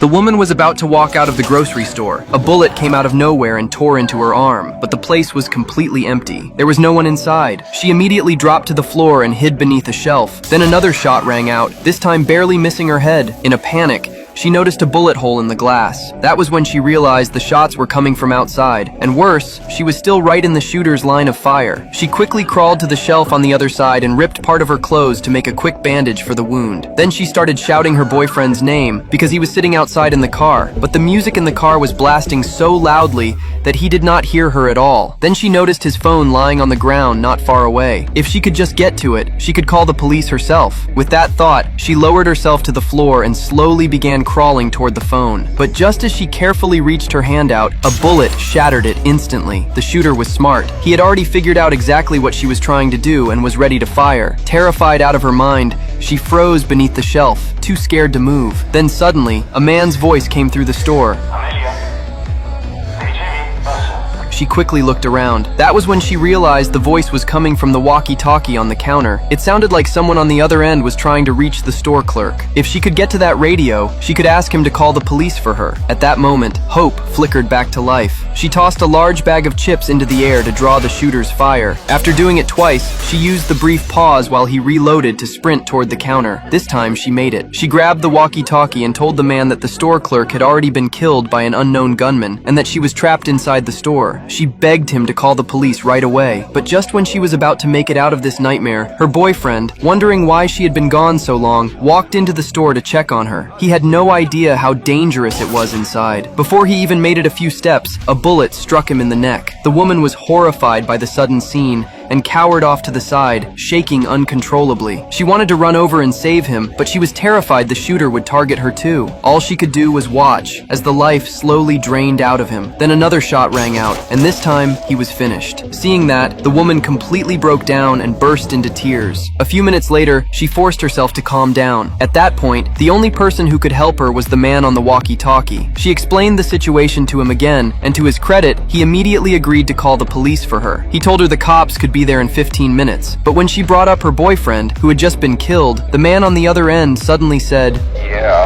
The woman was about to walk out of the grocery store. A bullet came out of nowhere and tore into her arm, but the place was completely empty. There was no one inside. She immediately dropped to the floor and hid beneath a shelf. Then another shot rang out, this time barely missing her head. In a panic, she noticed a bullet hole in the glass. That was when she realized the shots were coming from outside. And worse, she was still right in the shooter's line of fire. She quickly crawled to the shelf on the other side and ripped part of her clothes to make a quick bandage for the wound. Then she started shouting her boyfriend's name because he was sitting outside in the car. But the music in the car was blasting so loudly that he did not hear her at all. Then she noticed his phone lying on the ground not far away. If she could just get to it, she could call the police herself. With that thought, she lowered herself to the floor and slowly began crawling toward the phone. But just as she carefully reached her hand out, a bullet shattered it instantly. The shooter was smart. He had already figured out exactly what she was trying to do and was ready to fire. Terrified out of her mind, she froze beneath the shelf, too scared to move. Then suddenly, a man's voice came through the store. She quickly looked around. That was when she realized the voice was coming from the walkie-talkie on the counter. It sounded like someone on the other end was trying to reach the store clerk. If she could get to that radio, she could ask him to call the police for her. At that moment, hope flickered back to life. She tossed a large bag of chips into the air to draw the shooter's fire. After doing it twice, she used the brief pause while he reloaded to sprint toward the counter. This time, she made it. She grabbed the walkie-talkie and told the man that the store clerk had already been killed by an unknown gunman and that she was trapped inside the store. She begged him to call the police right away. But just when she was about to make it out of this nightmare, her boyfriend, wondering why she had been gone so long, walked into the store to check on her. He had no idea how dangerous it was inside. Before he even made it a few steps, a bullet struck him in the neck. The woman was horrified by the sudden scene and cowered off to the side, shaking uncontrollably. She wanted to run over and save him, but she was terrified the shooter would target her too. All she could do was watch as the life slowly drained out of him. Then another shot rang out, and this time he was finished. Seeing that, the woman completely broke down and burst into tears. A few minutes later, she forced herself to calm down. At that point, the only person who could help her was the man on the walkie-talkie. She explained the situation to him again, and to his credit, he immediately agreed to call the police for her. He told her the cops could be there in 15 minutes. But when she brought up her boyfriend, who had just been killed, the man on the other end suddenly said, "Yeah,